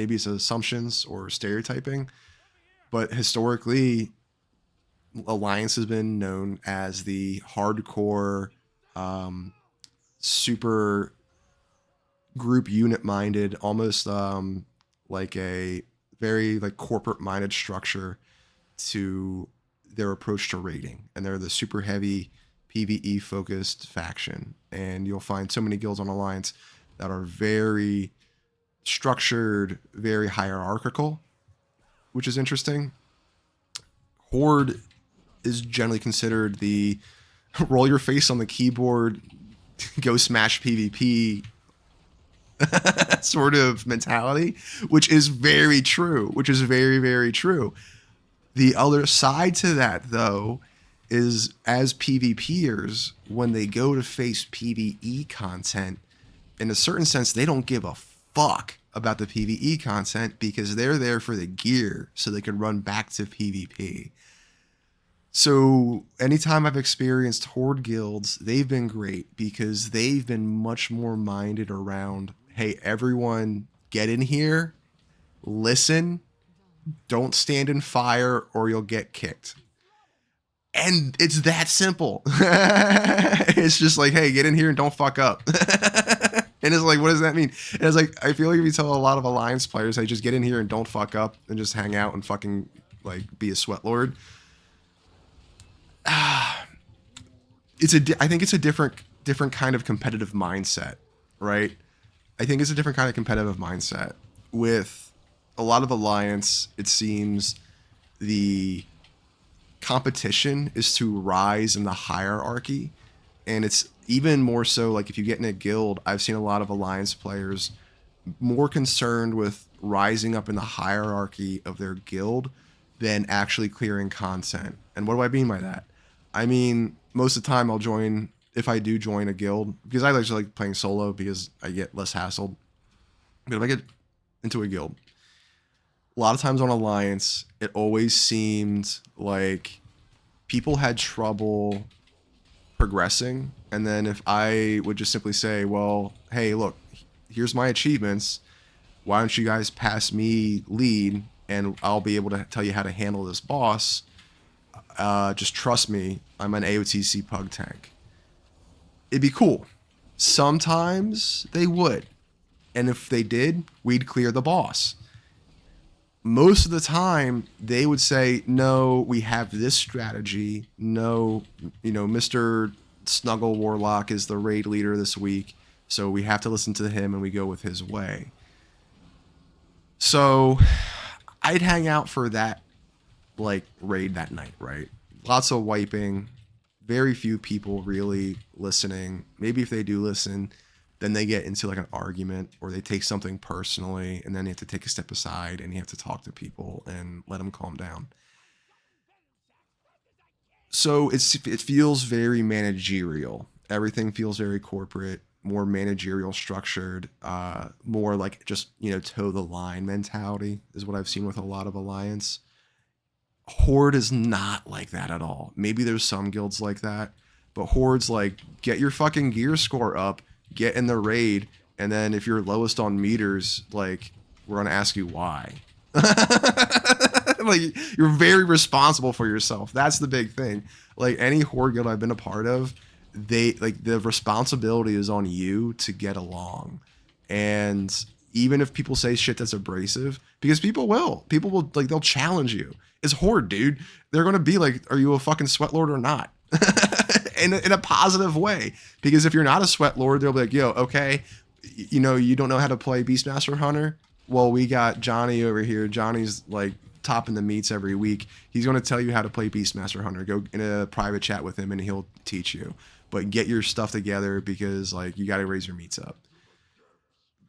maybe it's assumptions or stereotyping, but historically, Alliance has been known as the hardcore, um, super group unit minded, almost like a very like corporate minded structure to their approach to raiding, and they're the super heavy PvE focused faction. And you'll find so many guilds on Alliance that are very structured, very hierarchical, which is interesting. Horde is generally considered the roll your face on the keyboard, go smash PvP sort of mentality, which is very true, which is very, very true. The other side to that, though, is as PvPers, when they go to face PvE content, in a certain sense, they don't give a fuck about the PvE content because they're there for the gear so they can run back to PvP. So anytime I've experienced Horde guilds, they've been great because they've been much more minded around, hey, everyone get in here, listen, don't stand in fire or you'll get kicked. And it's that simple. It's just like, hey, get in here and don't fuck up. And it's like, what does that mean? And it's like, I feel like if you tell a lot of Alliance players, hey, just get in here and don't fuck up and just hang out and fucking like be a sweat lord. I think it's a different kind of competitive mindset, right? I think it's a different kind of competitive mindset. With a lot of Alliance, it seems the competition is to rise in the hierarchy, and it's even more so like if you get in a guild, I've seen a lot of Alliance players more concerned with rising up in the hierarchy of their guild than actually clearing content. And what do I mean by that? I mean, most of the time I'll join, if I do join a guild, because I actually like playing solo because I get less hassled. But if I get into a guild, a lot of times on Alliance, it always seemed like people had trouble progressing. And then if I would just simply say, well, hey, look, here's my achievements. Why don't you guys pass me lead and I'll be able to tell you how to handle this boss. Just trust me, I'm an AOTC pug tank. It'd be cool. Sometimes they would. And if they did, we'd clear the boss. Most of the time, they would say, no, we have this strategy. No, Mr. Snuggle Warlock is the raid leader this week, so we have to listen to him and we go with his way. So I'd hang out for that like raid that night, right? Lots of wiping, very few people really listening. Maybe if they do listen, then they get into like an argument or they take something personally, and then you have to take a step aside and you have to talk to people and let them calm down. So it feels very managerial. Everything feels very corporate, more managerial structured, more like just, toe the line mentality is what I've seen with a lot of Alliance. Horde is not like that at all. Maybe there's some guilds like that, but Horde's like, get your fucking gear score up, get in the raid, and then if you're lowest on meters, like, we're gonna ask you why. Like, you're very responsible for yourself. That's the big thing. Like, any Horde guild I've been a part of, the responsibility is on you to get along. And even if people say shit that's abrasive, because people will like, they'll challenge you. It's Horde, dude. They're gonna be like, are you a fucking sweat lord or not? in a positive way. Because if you're not a sweat lord, they'll be like, yo, okay, you don't know how to play Beastmaster Hunter? Well, we got Johnny over here. Johnny's like topping the meets every week. He's going to tell you how to play Beastmaster Hunter. Go in a private chat with him and he'll teach you. But get your stuff together because like you got to raise your meets up.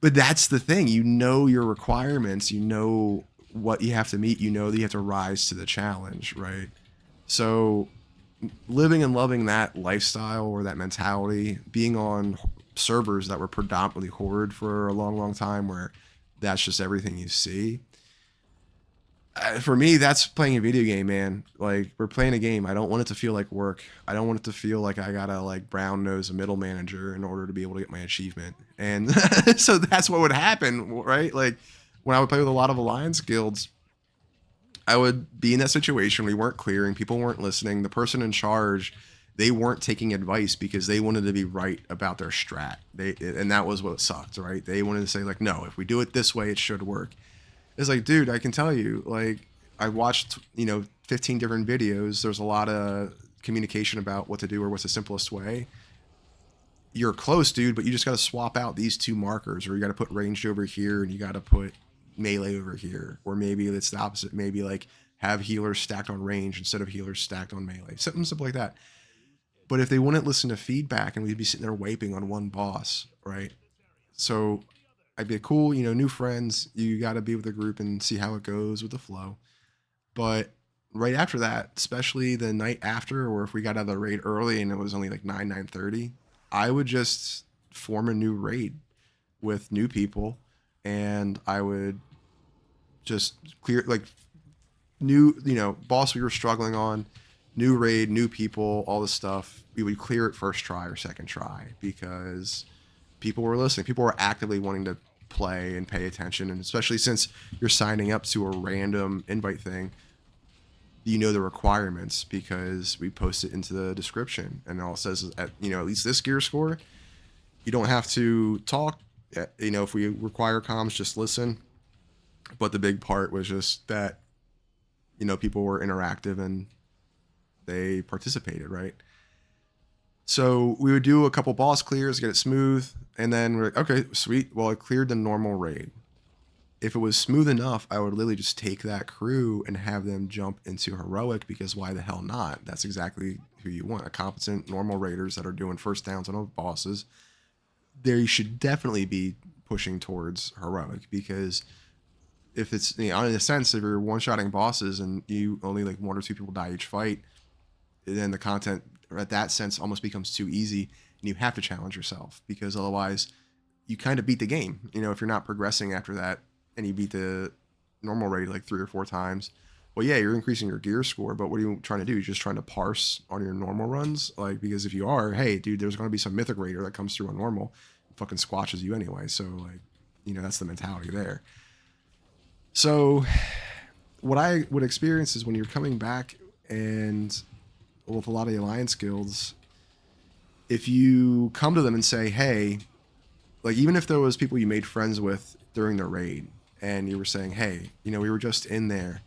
But that's the thing. Your requirements. You know what you have to meet. You know that you have to rise to the challenge, right? So living and loving that lifestyle or that mentality, being on servers that were predominantly Horde for a long, long time where that's just everything you see. For me, that's playing a video game, man. Like, we're playing a game. I don't want it to feel like work. I don't want it to feel like I gotta like brown nose a middle manager in order to be able to get my achievement. And so that's what would happen, right? Like, when I would play with a lot of alliance guilds, I would be in that situation. We weren't clearing, people weren't listening. The person in charge, they weren't taking advice because they wanted to be right about their strat. And that was what sucked, right? They wanted to say like, no, if we do it this way, it should work. It's like, dude, I can tell you, like, I watched, 15 different videos. There's a lot of communication about what to do or what's the simplest way. You're close, dude, but you just got to swap out these two markers, or you got to put ranged over here and you got to put melee over here. Or maybe it's the opposite. Maybe like have healers stacked on range instead of healers stacked on melee. Something simple like that. But if they wouldn't listen to feedback, and we'd be sitting there wiping on one boss, right? So I'd be like, cool, new friends. You got to be with the group and see how it goes with the flow. But right after that, especially the night after, or if we got out of the raid early and it was only like 9:30, I would just form a new raid with new people, and I would just clear like new, boss we were struggling on, new raid, new people, all this stuff. We would clear it first try or second try because people were listening. People were actively wanting to play and pay attention, and especially since you're signing up to a random invite thing, the requirements because we post it into the description, and all it says is at least this gear score, you don't have to talk. If we require comms, just listen. But the big part was just that people were interactive and they participated, right? So we would do a couple boss clears, get it smooth, and then we're like, okay, sweet. Well, I cleared the normal raid. If it was smooth enough, I would literally just take that crew and have them jump into heroic, because why the hell not? That's exactly who you want. A competent normal raiders that are doing first downs on bosses. They should definitely be pushing towards heroic, because if it's, in a sense, if you're one-shotting bosses and you only like one or two people die each fight, then the content at that sense almost becomes too easy, and you have to challenge yourself, because otherwise you kind of beat the game. If you're not progressing after that, and you beat the normal raid like 3 or 4 times, well, yeah, you're increasing your gear score, but what are you trying to do? You're just trying to parse on your normal runs? Like, because if you are, hey, dude, there's going to be some mythic raider that comes through on normal and fucking squashes you anyway. So, like, that's the mentality there. So what I would experience is when you're coming back and with a lot of the alliance guilds, if you come to them and say, hey, like, even if there was people you made friends with during the raid, and you were saying, hey, we were just in there,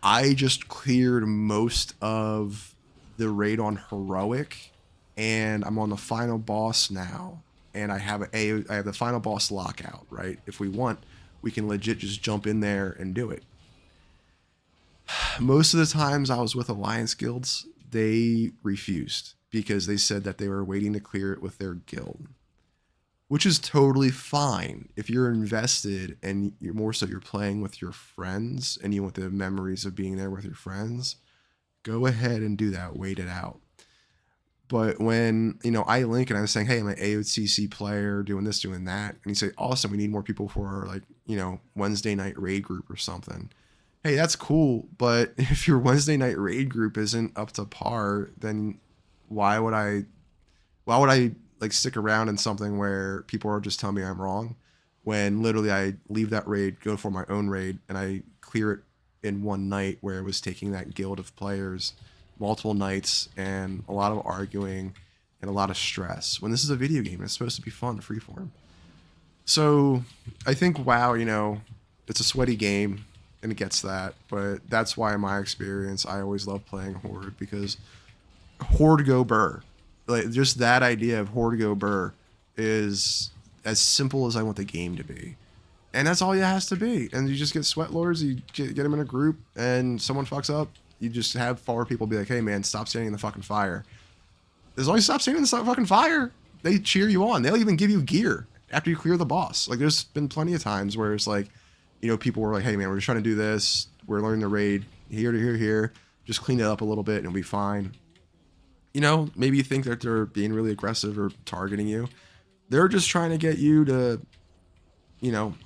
I just cleared most of the raid on heroic, and I'm on the final boss now, and I have the final boss lockout, right? If we want, we can legit just jump in there and do it. Most of the times I was with alliance guilds, they refused because they said that they were waiting to clear it with their guild, which is totally fine. If you're invested and you're playing with your friends and you want the memories of being there with your friends, go ahead and do that. Wait it out. But when, I link and I was saying, hey, I'm an AOTC player doing this, doing that. And you say, awesome, we need more people for our, like, Wednesday night raid group or something. Hey, that's cool. But if your Wednesday night raid group isn't up to par, then why would I like stick around in something where people are just telling me I'm wrong, when literally I leave that raid, go for my own raid, and I clear it in one night, where it was taking that guild of players multiple nights and a lot of arguing and a lot of stress, when this is a video game. It's supposed to be fun, freeform. So I think WoW, it's a sweaty game and it gets that, but that's why in my experience, I always love playing Horde, because Horde go burr. Like, just that idea of Horde go burr is as simple as I want the game to be. And that's all it has to be. And you just get sweat lords, you get them in a group, and someone fucks up, you just have 4 people be like, hey man, stop standing in the fucking fire. As long as you stop standing in the fucking fire, they cheer you on. They'll even give you gear after you clear the boss. Like, there's been plenty of times where it's like, people were like, hey man, we're just trying to do this. We're learning the raid here to here. Just clean it up a little bit and it'll be fine. Maybe you think that they're being really aggressive or targeting you. They're just trying to get you to,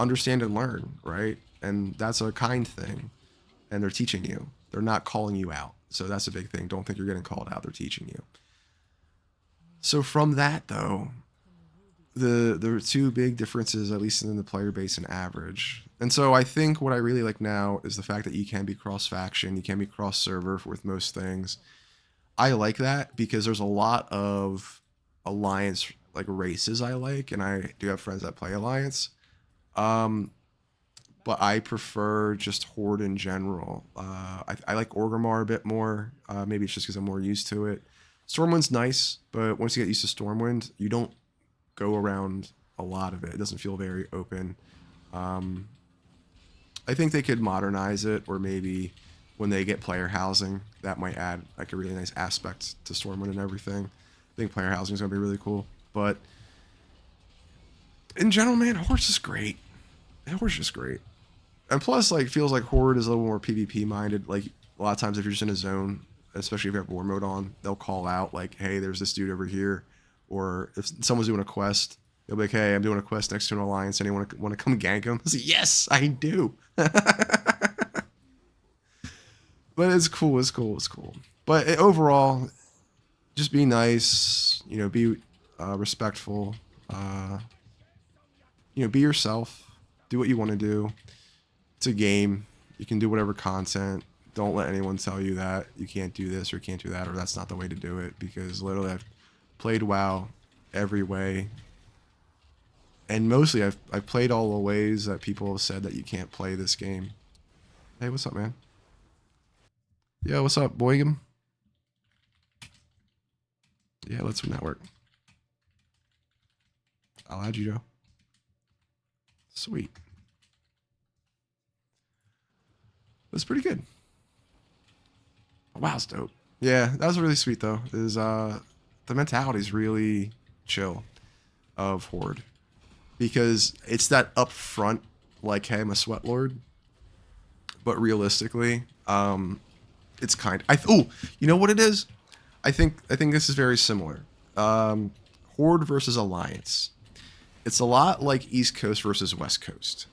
understand and learn, right? And that's a kind thing. And they're teaching you. They're not calling you out. So that's a big thing. Don't think you're getting called out. They're teaching you. So from that, though, the two big differences, at least in the player base and average. And so I think what I really like now is the fact that you can be cross faction, you can be cross server with most things. I like that because there's a lot of alliance like races I like, and I do have friends that play alliance. Um, but I prefer just Horde in general. I like Orgrimmar a bit more. Maybe it's just because I'm more used to it. Stormwind's nice, but once you get used to Stormwind, you don't go around a lot of it. It doesn't feel very open. Um, I think they could modernize it, or maybe when they get player housing, that might add like a really nice aspect to Stormwind and everything. I think player housing is gonna be really cool. But in general, man, Horde's just great. Horde's just great. And plus, like, feels like Horde is a little more PvP minded. Like, a lot of times if you're just in a zone, especially if you have war mode on, they'll call out like, "Hey, there's this dude over here," or if someone's doing a quest, they'll be like, "Hey, I'm doing a quest next to an alliance. Anyone want to come gank him?" I say, "Yes, I do." But it's cool. It's cool. It's cool. But overall, just be nice. You know, be respectful. You know, be yourself. Do what you want to do. It's a game. You can do whatever content. Don't let anyone tell you that you can't do this or can't do that, or that's not the way to do it, because literally I've played WoW every way, and mostly I've played all the ways that people have said that you can't play this game. Hey, what's up, man? Yo, what's up, Boygum? Yeah, let's network. I'll add you, Joe. Sweet. That's pretty good. Wow, it's dope. Yeah, that was really sweet though. Is the mentality is really chill of Horde, because it's that upfront, like, hey, I'm a sweat lord, but realistically, it's kind. You know what it is? I think this is very similar. Horde versus Alliance. It's a lot like East Coast versus West Coast.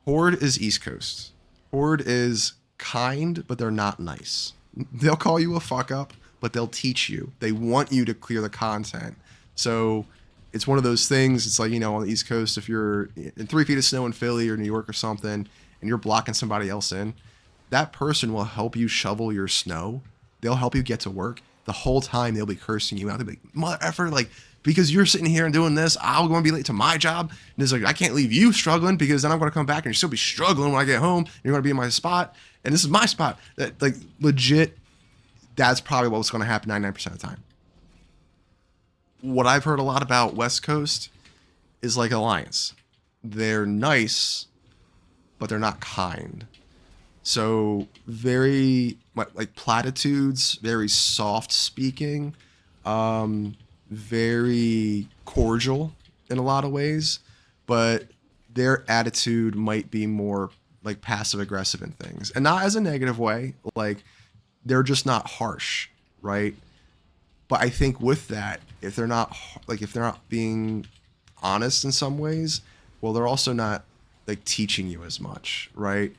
Horde is East Coast. Horde is kind, but they're not nice. They'll call you a fuck up, but they'll teach you. They want you to clear the content. So it's one of those things. It's like, you know, on the East Coast, if you're in 3 feet of snow in Philly or New York or something, and you're blocking somebody else in, that person will help you shovel your snow. They'll help you get to work. The whole time they'll be cursing you out. They'll be like, mother effer, like, because you're sitting here and doing this, I'm going to be late to my job. And it's like, I can't leave you struggling, because then I'm going to come back and you'll still be struggling when I get home. And you're going to be in my spot. And this is my spot. That, like, legit, that's probably what's going to happen 99% of the time. What I've heard a lot about West Coast is like Alliance. They're nice, but they're not kind. So very, like, platitudes, very soft speaking, very cordial in a lot of ways, but their attitude might be more like passive aggressive in things, and not as a negative way. Like, they're just not harsh, right? But I think with that, if they're not being honest in some ways, well, they're also not like teaching you as much, right?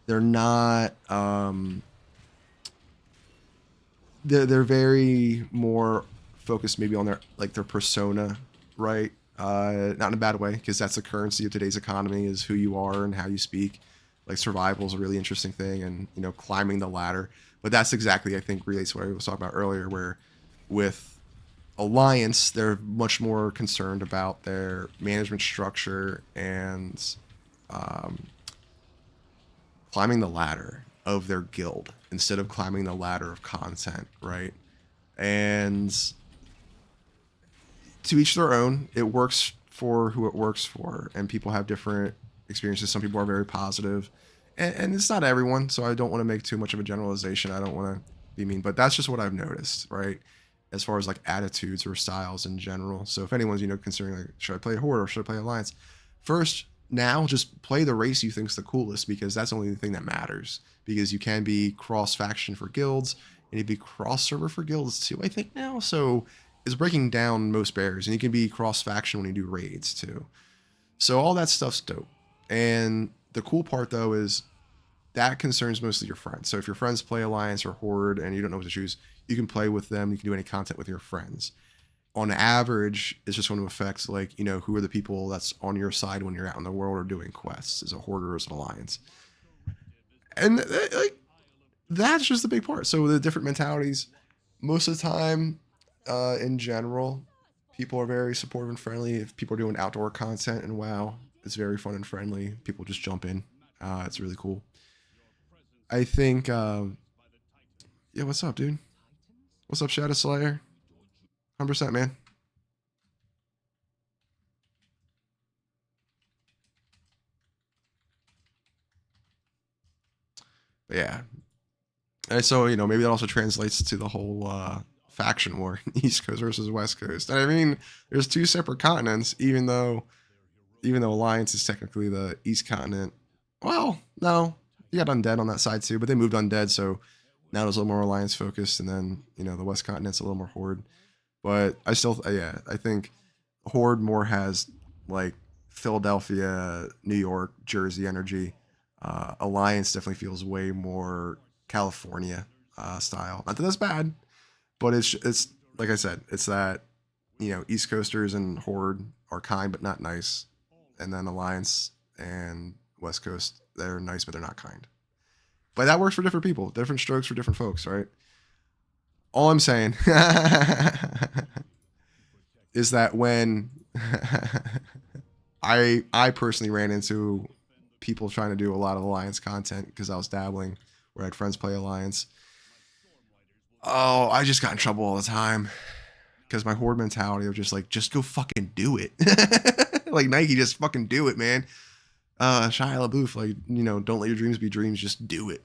They're not they're very more focused maybe on their persona, right? Not in a bad way, because that's the currency of today's economy, is who you are and how you speak. Like, survival is a really interesting thing, and, you know, climbing the ladder. But that's exactly, I think, relates to what I was talking about earlier, where with Alliance, they're much more concerned about their management structure and climbing the ladder of their guild instead of climbing the ladder of content, right? And to each their own. It works for who it works for, and people have different experiences. Some people are very positive, and it's not everyone, so I don't want to make too much of a generalization. I don't want to be mean, but that's just what I've noticed, right? As far as like attitudes or styles in general. So if anyone's, you know, considering like, should I play Horde or should I play Alliance? First, now just play the race you think's the coolest, because that's the only thing that matters. Because you can be cross faction for guilds, and you can be cross server for guilds too, I think now. So it's breaking down most barriers, and you can be cross faction when you do raids too. So all that stuff's dope. And the cool part though is that concerns mostly your friends. So if your friends play Alliance or Horde and you don't know what to choose, you can play with them. You can do any content with your friends. on average, it's just going to affect, like, you know, who are the people that's on your side when you're out in the world or doing quests. Is it Horde or is it Alliance? And like, that's just the big part. So the different mentalities, most of the time, in general, people are very supportive and friendly. If people are doing outdoor content and WoW, it's very fun and friendly. People just jump in. It's really cool. I think, yeah, what's up, dude? What's up, Shadow Slayer? 100%, man. But yeah. And so, you know, maybe that also translates to the whole faction war, East Coast versus West Coast. And I mean, there's two separate continents, even though Alliance is technically the East continent. Well, no, you got Undead on that side too, but they moved Undead, so now it's a little more Alliance focused, and then, you know, the West continent's a little more Horde. But I still, yeah, I think Horde more has like Philadelphia, New York, Jersey energy. Alliance definitely feels way more California style. Not that that's bad, but it's like I said, it's that, you know, East Coasters and Horde are kind but not nice, and then Alliance and West Coast, they're nice but they're not kind. But that works for different people, different strokes for different folks, right? All I'm saying is that when I personally ran into people trying to do a lot of Alliance content because I was dabbling, where I had friends play Alliance. Oh, I just got in trouble all the time because my Horde mentality of just like, just go fucking do it. Like Nike, just fucking do it, man. Shia LaBeouf, like, you know, don't let your dreams be dreams, just do it.